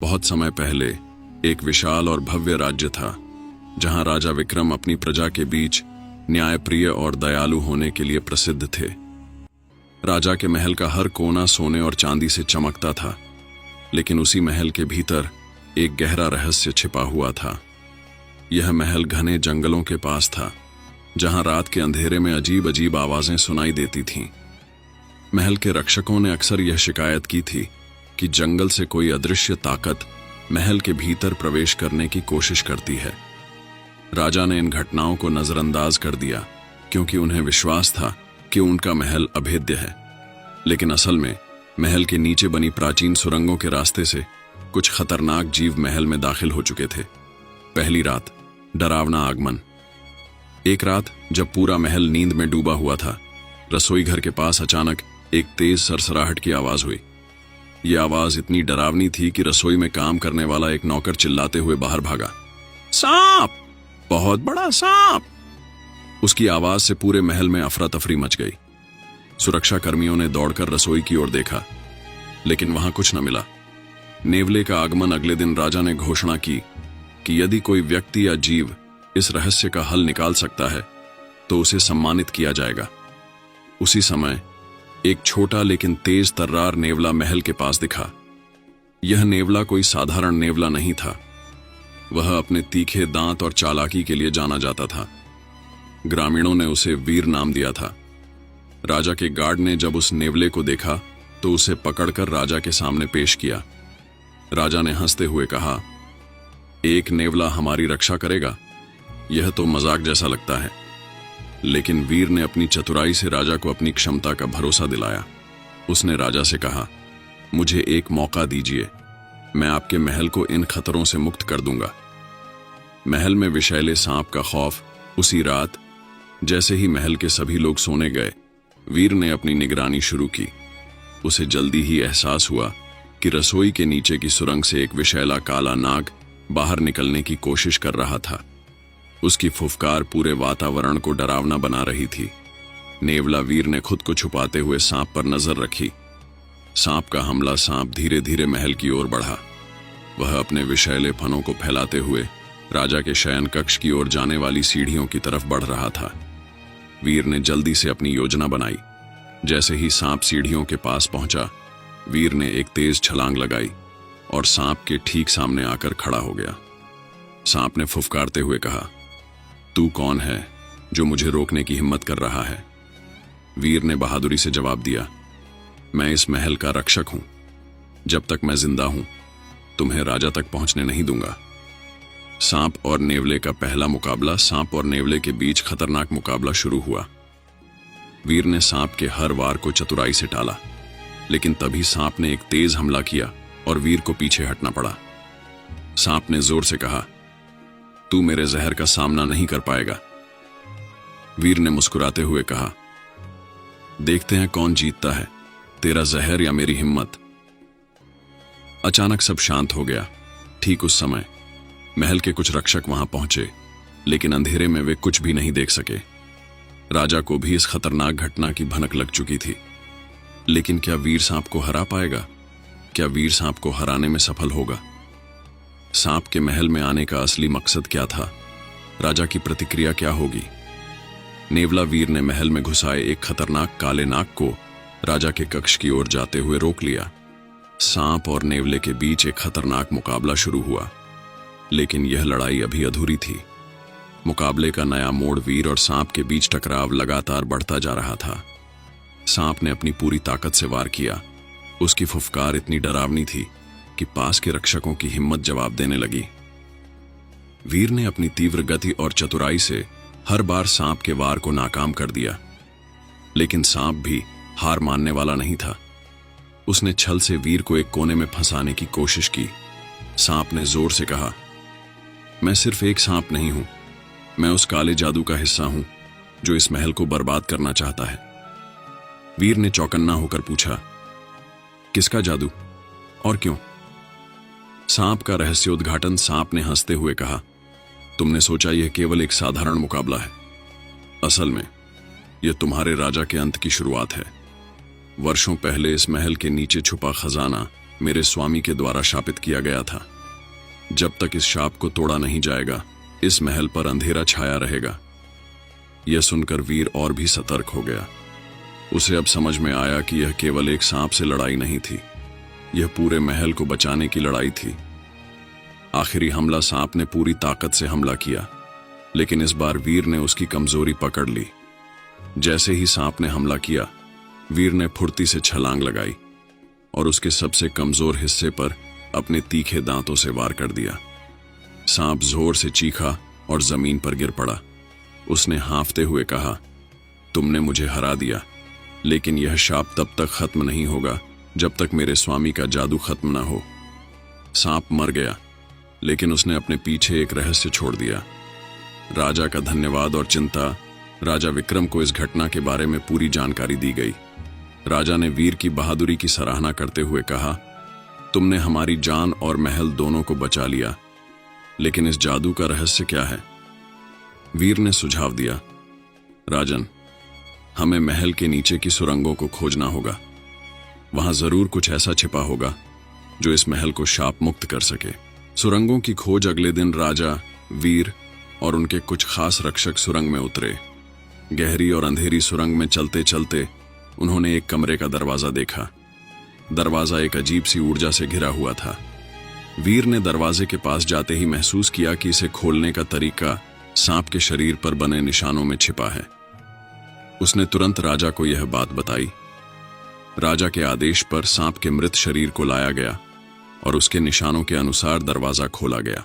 बहुत समय पहले एक विशाल और भव्य राज्य था जहां राजा विक्रम अपनी प्रजा के बीच न्यायप्रिय और दयालु होने के लिए प्रसिद्ध थे। राजा के महल का हर कोना सोने और चांदी से चमकता था, लेकिन उसी महल के भीतर एक गहरा रहस्य छिपा हुआ था। यह महल घने जंगलों के पास था, जहां रात के अंधेरे में अजीब अजीब आवाजें सुनाई देती थीं। महल के रक्षकों ने अक्सर यह शिकायत की थी कि जंगल से कोई अदृश्य ताकत महल के भीतर प्रवेश करने की कोशिश करती है। राजा ने इन घटनाओं को नजरअंदाज कर दिया क्योंकि उन्हें विश्वास था कि उनका महल अभेद्य है, लेकिन असल में महल के नीचे बनी प्राचीन सुरंगों के रास्ते से कुछ खतरनाक जीव महल में दाखिल हो चुके थे। पहली रात, डरावना आगमन। एक रात जब पूरा महल नींद में डूबा हुआ था, रसोई घर के पास अचानक एक तेज सरसराहट की आवाज हुई। यह आवाज इतनी डरावनी थी कि रसोई में काम करने वाला एक नौकर चिल्लाते हुए बाहर भागा। सांप! बहुत बड़ा सांप! उसकी आवाज से पूरे महल में अफरा तफरी मच गई। सुरक्षा कर्मियों ने दौड़कर रसोई की ओर देखा, लेकिन वहां कुछ न मिला। नेवले का आगमन अगले दिन राजा ने घोषणा की कि यदि कोई व्यक्ति या जीव इस रहस्य का हल निकाल सकता है तो उसे सम्मानित किया जाएगा। उसी समय एक छोटा लेकिन तेज तर्रार नेवला महल के पास दिखा। यह नेवला कोई साधारण नेवला नहीं था। वह अपने तीखे दांत और चालाकी के लिए जाना जाता था। ग्रामीणों ने उसे वीर नाम दिया था। राजा के गार्ड ने जब उस नेवले को देखा तो उसे पकड़कर राजा के सामने पेश किया। राजा ने हंसते हुए कहा, एक नेवला हमारी रक्षा करेगा? यह तो मजाक जैसा लगता है। लेकिन वीर ने अपनी चतुराई से राजा को अपनी क्षमता का भरोसा दिलाया। उसने राजा से कहा, मुझे एक मौका दीजिए, मैं आपके महल को इन खतरों से मुक्त कर दूंगा। महल में विषैले सांप का खौफ। उसी रात जैसे ही महल के सभी लोग सोने गए, वीर ने अपनी निगरानी शुरू की। उसे जल्दी ही एहसास हुआ कि रसोई के नीचे की सुरंग से एक विषैला काला नाग बाहर निकलने की कोशिश कर रहा था। उसकी फुफकार पूरे वातावरण को डरावना बना रही थी। नेवला वीर ने खुद को छुपाते हुए सांप पर नजर रखी। सांप का हमला सांप धीरे धीरे महल की ओर बढ़ा। वह अपने विषैले फनों को फैलाते हुए राजा के शयन कक्ष की ओर जाने वाली सीढ़ियों की तरफ बढ़ रहा था। वीर ने जल्दी से अपनी योजना बनाई। जैसे ही सांप सीढ़ियों के पास पहुंचा, वीर ने एक तेज छलांग लगाई और सांप के ठीक सामने आकर खड़ा हो गया। सांप ने फुफकारते हुए कहा, तू कौन है जो मुझे रोकने की हिम्मत कर रहा है? वीर ने बहादुरी से जवाब दिया, मैं इस महल का रक्षक हूं। जब तक मैं जिंदा हूं, तुम्हें राजा तक पहुंचने नहीं दूंगा। सांप और नेवले का पहला मुकाबला। सांप और नेवले के बीच खतरनाक मुकाबला शुरू हुआ। वीर ने सांप के हर वार को चतुराई से टाला, लेकिन तभी सांप ने एक तेज हमला किया और वीर को पीछे हटना पड़ा। सांप ने जोर से कहा, तू मेरे जहर का सामना नहीं कर पाएगा। वीर ने मुस्कुराते हुए कहा, देखते हैं कौन जीतता है, तेरा जहर या मेरी हिम्मत। अचानक सब शांत हो गया। ठीक उस समय महल के कुछ रक्षक वहां पहुंचे, लेकिन अंधेरे में वे कुछ भी नहीं देख सके। राजा को भी इस खतरनाक घटना की भनक लग चुकी थी। लेकिन क्या वीर सांप को हरा पाएगा? क्या वीर सांप को हराने में सफल होगा? सांप के महल में आने का असली मकसद क्या था? राजा की प्रतिक्रिया क्या होगी? नेवला वीर ने महल में घुसाए एक खतरनाक काले नाग को राजा के कक्ष की ओर जाते हुए रोक लिया। सांप और नेवले के बीच एक खतरनाक मुकाबला शुरू हुआ, लेकिन यह लड़ाई अभी अधूरी थी। मुकाबले का नया मोड़ वीर और सांप के बीच टकराव लगातार बढ़ता जा रहा था। सांप ने अपनी पूरी ताकत से वार किया। उसकी फुफकार इतनी डरावनी थी कि पास के रक्षकों की हिम्मत जवाब देने लगी। वीर ने अपनी तीव्र गति और चतुराई से हर बार सांप के वार को नाकाम कर दिया, लेकिन सांप भी हार मानने वाला नहीं था। उसने छल से वीर को एक कोने में फंसाने की कोशिश की। सांप ने जोर से कहा, मैं सिर्फ एक सांप नहीं हूं, मैं उस काले जादू का हिस्सा हूं जो इस महल को बर्बाद करना चाहता है। वीर ने चौकन्ना होकर पूछा, किसका जादू और क्यों? सांप का रहस्योद्घाटन। सांप ने हंसते हुए कहा, तुमने सोचा यह केवल एक साधारण मुकाबला है। असल में यह तुम्हारे राजा के अंत की शुरुआत है। वर्षों पहले इस महल के नीचे छुपा खजाना मेरे स्वामी के द्वारा शापित किया गया था। जब तक इस शाप को तोड़ा नहीं जाएगा, इस महल पर अंधेरा छाया रहेगा। यह सुनकर वीर और भी सतर्क हो गया। उसे अब समझ में आया कि यह केवल एक सांप से लड़ाई नहीं थी, यह पूरे महल को बचाने की लड़ाई थी। आखिरी हमला सांप ने पूरी ताकत से हमला किया, लेकिन इस बार वीर ने उसकी कमजोरी पकड़ ली। जैसे ही सांप ने हमला किया, वीर ने फुर्ती से छलांग लगाई और उसके सबसे कमजोर हिस्से पर अपने तीखे दांतों से वार कर दिया। सांप जोर से चीखा और जमीन पर गिर पड़ा। उसने हांफते हुए कहा, तुमने मुझे हरा दिया, लेकिन यह शाप तब तक खत्म नहीं होगा जब तक मेरे स्वामी का जादू खत्म न हो। सांप मर गया, लेकिन उसने अपने पीछे एक रहस्य छोड़ दिया। राजा का धन्यवाद और चिंता। राजा विक्रम को इस घटना के बारे में पूरी जानकारी दी गई। राजा ने वीर की बहादुरी की सराहना करते हुए कहा, तुमने हमारी जान और महल दोनों को बचा लिया, लेकिन इस जादू का रहस्य क्या है? वीर ने सुझाव दिया, राजन, हमें महल के नीचे की सुरंगों को खोजना होगा। वहां जरूर कुछ ऐसा छिपा होगा जो इस महल को शाप मुक्त कर सके। सुरंगों की खोज अगले दिन राजा, वीर और उनके कुछ खास रक्षक सुरंग में उतरे। गहरी और अंधेरी सुरंग में चलते चलते उन्होंने एक कमरे का दरवाजा देखा। दरवाजा एक अजीब सी ऊर्जा से घिरा हुआ था। वीर ने दरवाजे के पास जाते ही महसूस किया कि इसे खोलने का तरीका सांप के शरीर पर बने निशानों में छिपा है। उसने तुरंत राजा को यह बात बताई। राजा के आदेश पर सांप के मृत शरीर को लाया गया और उसके निशानों के अनुसार दरवाजा खोला गया।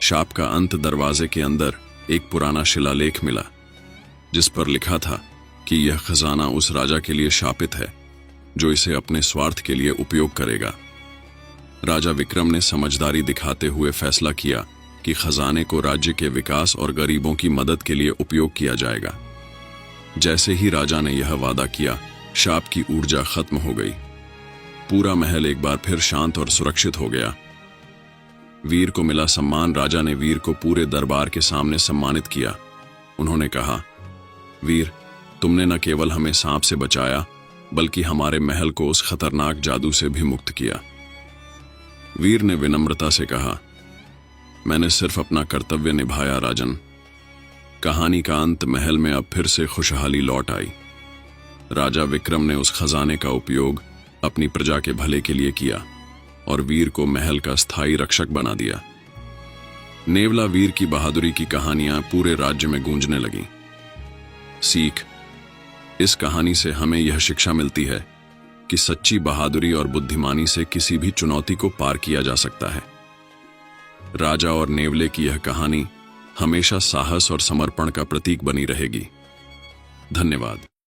शाप का अंत दरवाजे के अंदर एक पुराना शिलालेख मिला, जिस पर लिखा था कि यह खजाना उस राजा के लिए शापित है जो इसे अपने स्वार्थ के लिए उपयोग करेगा। राजा विक्रम ने समझदारी दिखाते हुए फैसला किया कि खजाने को राज्य के विकास और गरीबों की मदद के लिए उपयोग किया जाएगा। जैसे ही राजा ने यह वादा किया, शाप की ऊर्जा खत्म हो गई। पूरा महल एक बार फिर शांत और सुरक्षित हो गया। वीर को मिला सम्मान। राजा ने वीर को पूरे दरबार के सामने सम्मानित किया। उन्होंने कहा, वीर, तुमने न केवल हमें सांप से बचाया, बल्कि हमारे महल को उस खतरनाक जादू से भी मुक्त किया। वीर ने विनम्रता से कहा, मैंने सिर्फ अपना कर्तव्य निभाया राजन। कहानी का अंत महल में अब फिर से खुशहाली लौट आई। राजा विक्रम ने उस खजाने का उपयोग अपनी प्रजा के भले के लिए किया और वीर को महल का स्थायी रक्षक बना दिया। नेवला वीर की बहादुरी की कहानियां पूरे राज्य में गूंजने लगीं। सीख: इस कहानी से हमें यह शिक्षा मिलती है कि सच्ची बहादुरी और बुद्धिमानी से किसी भी चुनौती को पार किया जा सकता है। राजा और नेवले की यह कहानी हमेशा साहस और समर्पण का प्रतीक बनी रहेगी। धन्यवाद।